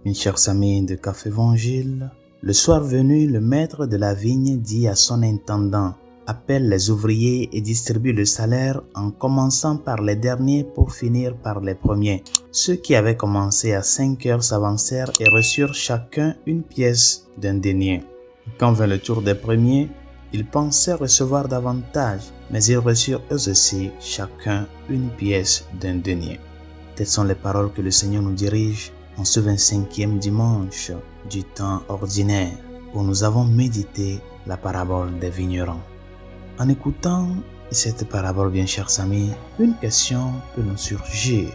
Mes chers amis de Café Évangile, le soir venu, le maître de la vigne dit à son intendant: appelle les ouvriers et distribue le salaire en commençant par les derniers pour finir par les premiers. Ceux qui avaient commencé à 5 heures s'avancèrent et reçurent chacun une pièce d'un denier. Quand vint le tour des premiers, ils pensaient recevoir davantage, mais ils reçurent eux aussi chacun une pièce d'un denier. Telles sont les paroles que le Seigneur nous dirige en ce 25e dimanche du temps ordinaire où nous avons médité la parabole des vignerons. En écoutant cette parabole, bien chers amis, une question peut nous surgir.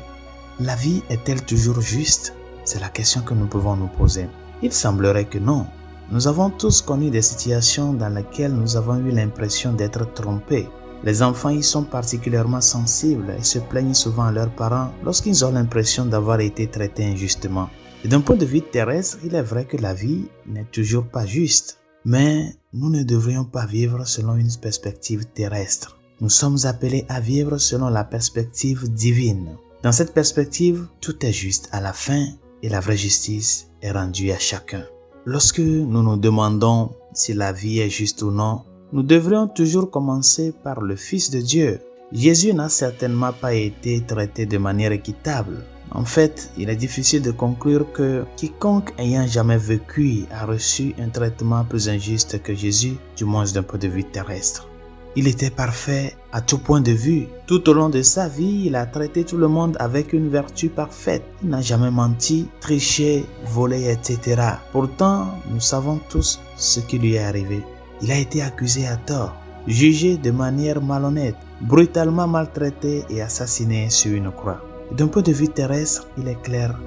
La vie est-elle toujours juste? C'est la question que nous pouvons nous poser. Il semblerait que non. Nous avons tous connu des situations dans lesquelles nous avons eu l'impression d'être trompés. Les enfants y sont particulièrement sensibles et se plaignent souvent à leurs parents lorsqu'ils ont l'impression d'avoir été traités injustement. Et d'un point de vue terrestre, il est vrai que la vie n'est toujours pas juste. Mais nous ne devrions pas vivre selon une perspective terrestre. Nous sommes appelés à vivre selon la perspective divine. Dans cette perspective, tout est juste à la fin et la vraie justice est rendue à chacun. Lorsque nous nous demandons si la vie est juste ou non, nous devrions toujours commencer par le Fils de Dieu. Jésus n'a certainement pas été traité de manière équitable. En fait, il est difficile de conclure que quiconque ayant jamais vécu a reçu un traitement plus injuste que Jésus, du moins d'un point de vue terrestre. Il était parfait à tout point de vue. Tout au long de sa vie, il a traité tout le monde avec une vertu parfaite. Il n'a jamais menti, triché, volé, etc. Pourtant, nous savons tous ce qui lui est arrivé. Il a été accusé à tort, jugé de manière malhonnête, brutalement maltraité et assassiné sur une croix. D'un point de vue terrestre, il est clair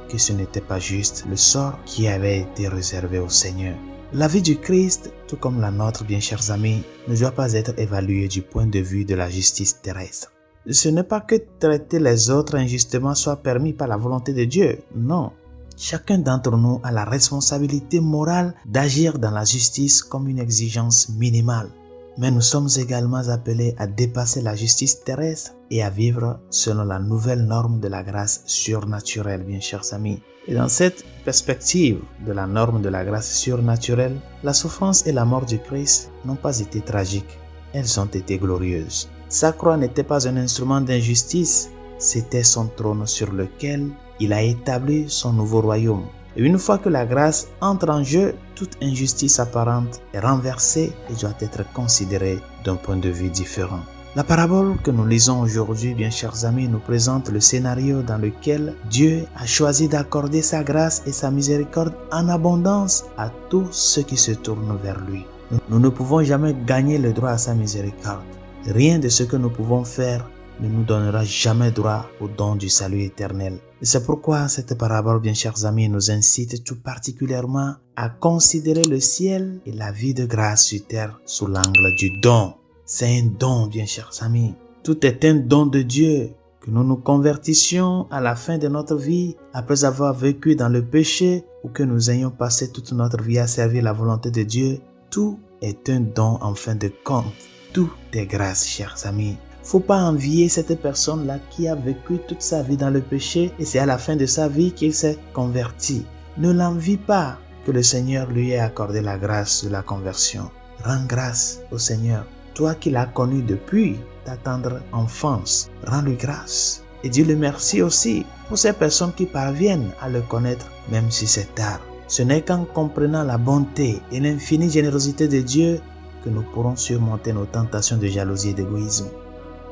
que ce n'était pas juste le sort qui avait été réservé au Seigneur. La vie du Christ, tout comme la nôtre, bien chers amis, ne doit pas être évaluée du point de vue de la justice terrestre. Ce n'est pas que traiter les autres injustement soit permis par la volonté de Dieu, non. Chacun d'entre nous a la responsabilité morale d'agir dans la justice comme une exigence minimale. Mais nous sommes également appelés à dépasser la justice terrestre et à vivre selon la nouvelle norme de la grâce surnaturelle, bien chers amis. Et dans cette perspective de la norme de la grâce surnaturelle, la souffrance et la mort du Christ n'ont pas été tragiques, elles ont été glorieuses. Sa croix n'était pas un instrument d'injustice, c'était son trône sur lequel il a établi son nouveau royaume. Et une fois que la grâce entre en jeu, toute injustice apparente est renversée et doit être considérée d'un point de vue différent. La parabole que nous lisons aujourd'hui, bien chers amis, nous présente le scénario dans lequel Dieu a choisi d'accorder sa grâce et sa miséricorde en abondance à tous ceux qui se tournent vers lui. Nous ne pouvons jamais gagner le droit à sa miséricorde. Rien de ce que nous pouvons faire ne nous donnera jamais droit au don du salut éternel. Et c'est pourquoi cette parabole, bien chers amis, nous incite tout particulièrement à considérer le ciel et la vie de grâce sur terre sous l'angle du don. C'est un don, bien chers amis. Tout est un don de Dieu. Que nous nous convertissions à la fin de notre vie après avoir vécu dans le péché ou que nous ayons passé toute notre vie à servir la volonté de Dieu, tout est un don en fin de compte. Tout est grâce, chers amis. Faut pas envier cette personne-là qui a vécu toute sa vie dans le péché et c'est à la fin de sa vie qu'il s'est converti. Ne l'envie pas que le Seigneur lui ait accordé la grâce de la conversion. Rends grâce au Seigneur. Toi qui l'as connu depuis ta tendre enfance, rends-lui grâce. Et dis-le merci aussi pour ces personnes qui parviennent à le connaître même si c'est tard. Ce n'est qu'en comprenant la bonté et l'infinie générosité de Dieu que nous pourrons surmonter nos tentations de jalousie et d'égoïsme.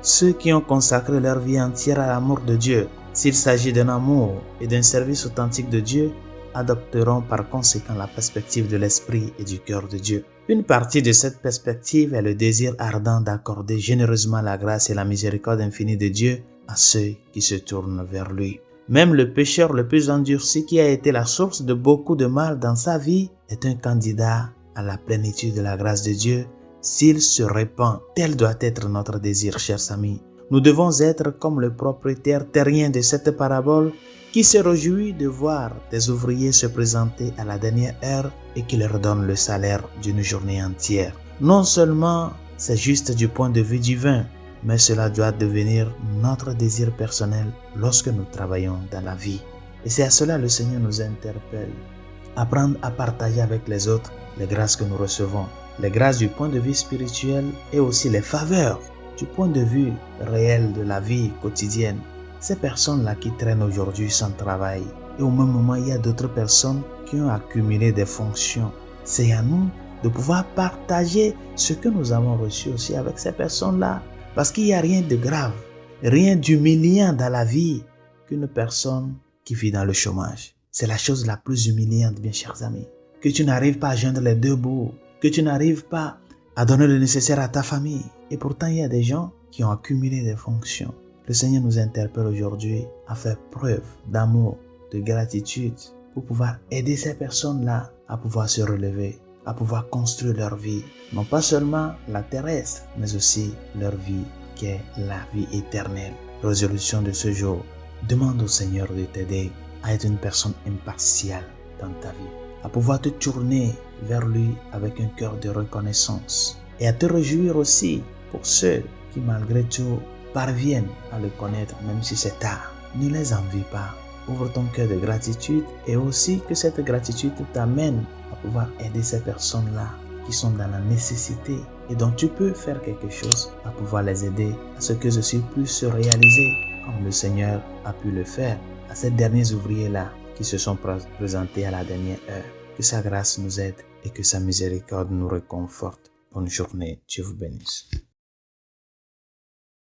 Ceux qui ont consacré leur vie entière à l'amour de Dieu, s'il s'agit d'un amour et d'un service authentique de Dieu, adopteront par conséquent la perspective de l'esprit et du cœur de Dieu. Une partie de cette perspective est le désir ardent d'accorder généreusement la grâce et la miséricorde infinie de Dieu à ceux qui se tournent vers lui. Même le pécheur le plus endurci qui a été la source de beaucoup de mal dans sa vie est un candidat à la plénitude de la grâce de Dieu s'il se répand. Tel doit être notre désir, chers amis. Nous devons être comme le propriétaire terrien de cette parabole qui se réjouit de voir des ouvriers se présenter à la dernière heure et qui leur donne le salaire d'une journée entière. Non seulement c'est juste du point de vue divin, mais cela doit devenir notre désir personnel lorsque nous travaillons dans la vie. Et c'est à cela que le Seigneur nous interpelle. Apprendre à partager avec les autres les grâces que nous recevons. Les grâces du point de vue spirituel et aussi les faveurs du point de vue réel de la vie quotidienne. Ces personnes-là qui traînent aujourd'hui sans travail. Et au même moment, il y a d'autres personnes qui ont accumulé des fonctions. C'est à nous de pouvoir partager ce que nous avons reçu aussi avec ces personnes-là. Parce qu'il n'y a rien de grave, rien d'humiliant dans la vie qu'une personne qui vit dans le chômage. C'est la chose la plus humiliante, bien chers amis. Que tu n'arrives pas à joindre les deux bouts, que tu n'arrives pas à donner le nécessaire à ta famille. Et pourtant, il y a des gens qui ont accumulé des fonctions. Le Seigneur nous interpelle aujourd'hui à faire preuve d'amour, de gratitude pour pouvoir aider ces personnes-là à pouvoir se relever, à pouvoir construire leur vie. Non pas seulement la terrestre, mais aussi leur vie qui est la vie éternelle. Résolution de ce jour. Demande au Seigneur de t'aider à être une personne impartiale dans ta vie, à pouvoir te tourner vers lui avec un cœur de reconnaissance et à te réjouir aussi pour ceux qui malgré tout parviennent à le connaître même si c'est tard. Ne les envie pas. Ouvre ton cœur de gratitude et aussi que cette gratitude t'amène à pouvoir aider ces personnes-là qui sont dans la nécessité et dont tu peux faire quelque chose à pouvoir les aider à ce que ceci puisse se réaliser comme le Seigneur a pu le faire à ces derniers ouvriers-là qui se sont présentés à la dernière heure. Que sa grâce nous aide et que sa miséricorde nous réconforte. Bonne journée, Dieu vous bénisse.